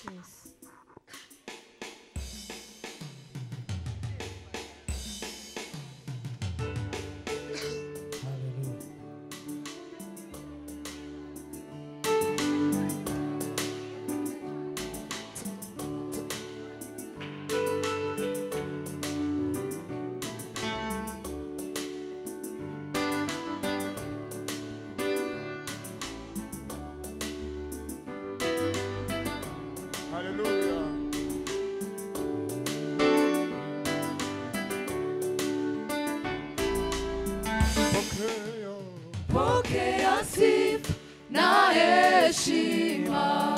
Yes. Pokea sifa na heshima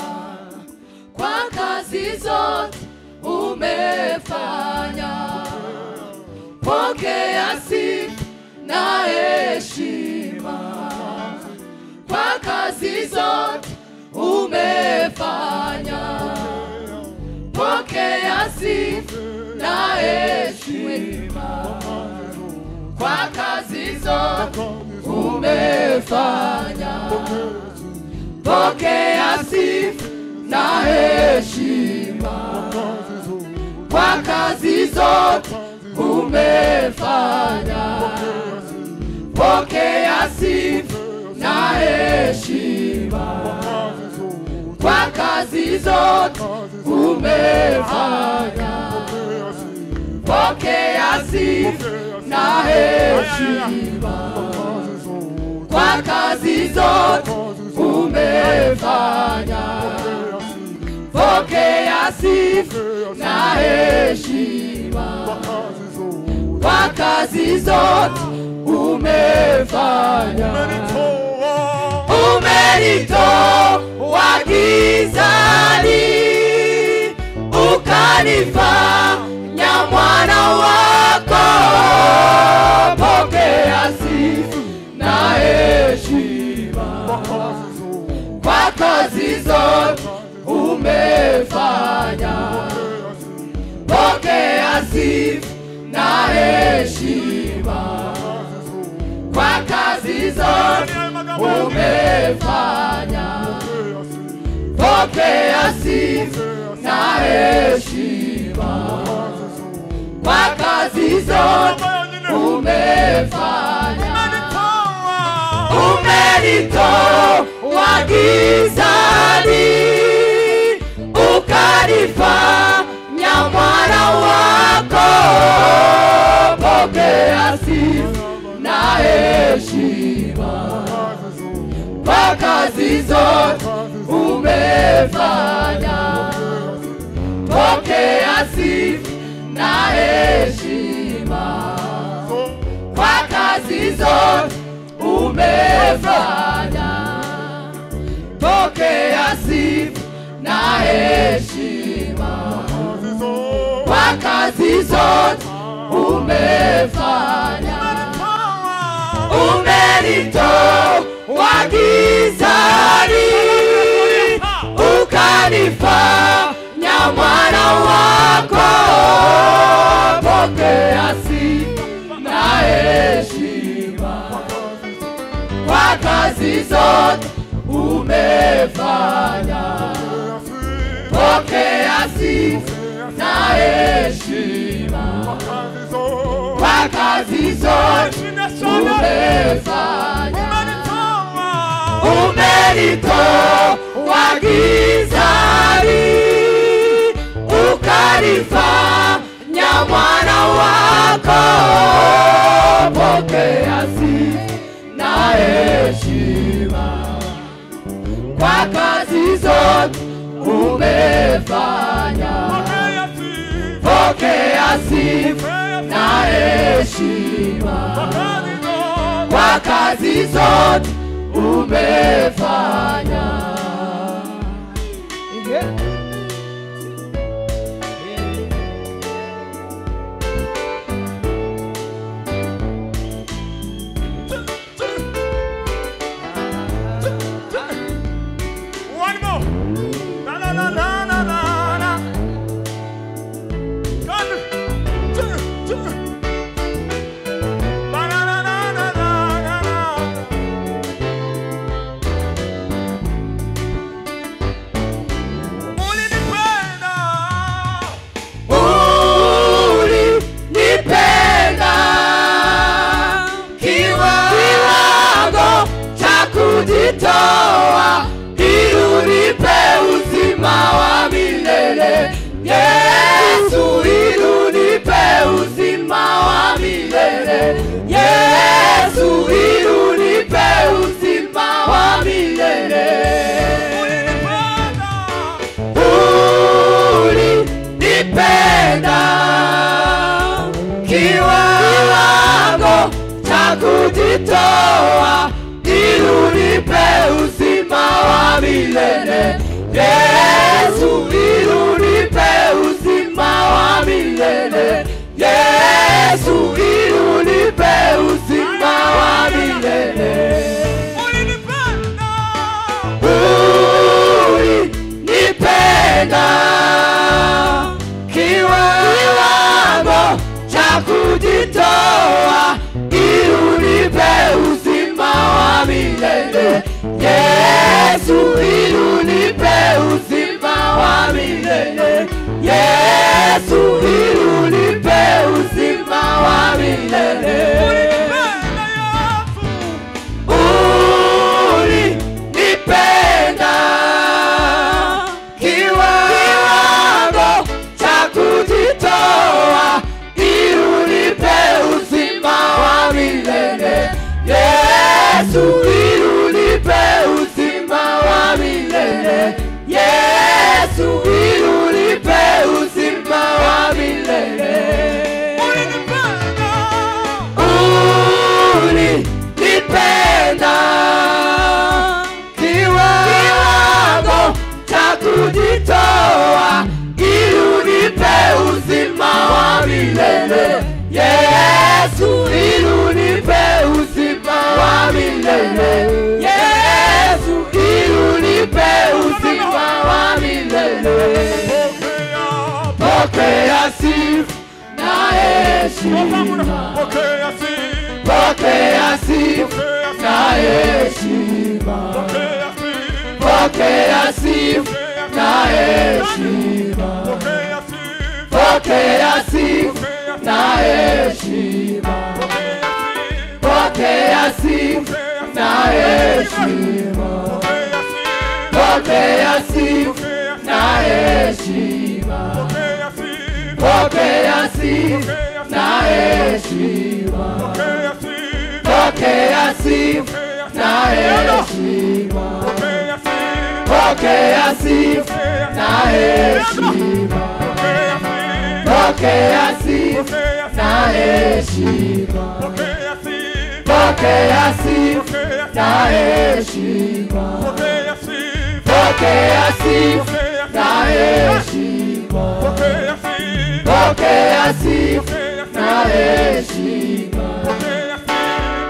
kwa kazi zote umefanya. Pokea sifa na heshima kwa kazi zote umefanya. Pokea sifa na heshima kwa kazi zote umefanya. Pokea sifa na heshima kwa kazi zote umefanya. Pokea sifa na heshima kwa kazi zote umefanya. Pokea sifa na heshima kwa kazi zote umefanya. Pokea sifa na heshima kwa kazi zote umefanya. Umenitoa gizani ukanifanya mwana wako. Pokea sifa na heshima kwa kazi zote umefanya. Pokea sifa na heshima kwa kazi zote umefanya. Pokea sifa na heshima kwa kazi zote umefanya. Umenitoa gizani ukanifanya mwana wako. Pokea sifa na heshima kwa kazi zote umefanya. Pokea sifa na heshima kwa kazi zote umefanya. Pokea sifa na heshima kwa kazi zote umefanya. Umenitoa gizani ukanifanya mwana wako. Pokea sifa na heshima kwa kazi zote umefanya. Pokea sifa na heshima kwa kazi zote umefanya. Umenitoa gizani ukanifanya mwana wako. Pokea sifa na heshima kwa kazi zote umefanya. Pokea sifa na heshima kwa kazi zote umefanya. milele. Yesu ili unipe uzima wa milele. Yesu ili unipe uzima wa milele. Ulinipenda kiwango cha kujitoa ili unipe uzima wa milele. Yesu ili unipe uzima wa milele. Yesu ili unipe uzima wa milele. Ulinipenda kiwango cha kujitoa ili unipe uzima wa milele. Yesu ili unipe uzima wa milele. Yesu ili unipe uzima wa milele. Ulinipenda kiwango cha kujitoa ili unipe uzima wa milele. Yesu ili unipe uzima wa milele. Yesu ili unipe uzima wa milele. Pokea sifa na heshima. Pokea sifa na heshima. Pokea sifa na heshima. Pokea sifa na heshima. Pokea sifa na heshima. Pokea sifa na heshima. Pokea sifa na heshima. Pokea sifa na heshima. Pokea sifa na heshima. Pokea sifa na heshima. Pokea sifa na heshima. Pokea sifa na heshima. Pokea sifa na heshima.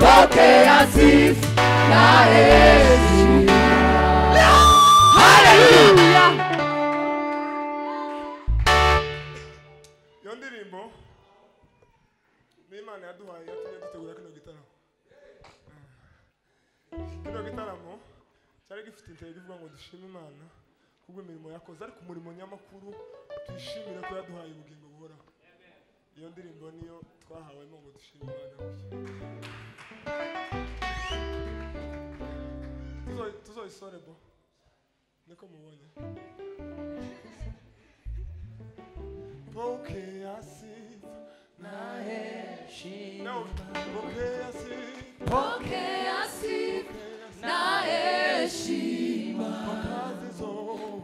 Pokea sifa na heshima. Hallelujah. Yondirimbo n'Imana yaduhaye yatumye dutegura kino gitaramo. Kino gitaramo cyari gifite intego ivuga ngo dushime Imana kubwo imirimo yakoze, ariko umurimo nyamakuru tuyishimire ko yaduhaye ubugingo buhoraho. Iyo ndirimbo niyo twahawemo ngo dushime Imana. Tuzoyisore bo niko mubonye. Pokea sifa na heshima. Pokea sifa. Pokea sifa na heshima.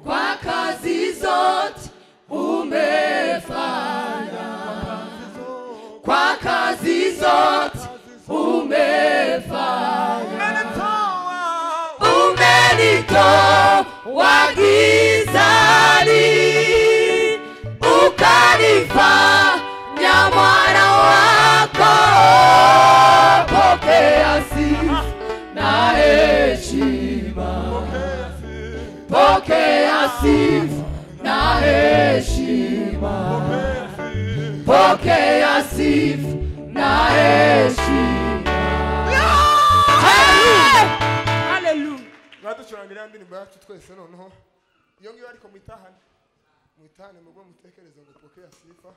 Kwa kazi zote umefanya. Kwa kazi zote umefanya. Umenitoa gizani ukanifanya mwana wako. Pokea sifa na heshima. Pokea sifa na heshima. Pokea sifa na heshima. Hallelujah. Baducurangira indirimbo yacu twese noneho iyo ngiyo ariko mwitahane mugwe mutekereza ngo pokea sifa.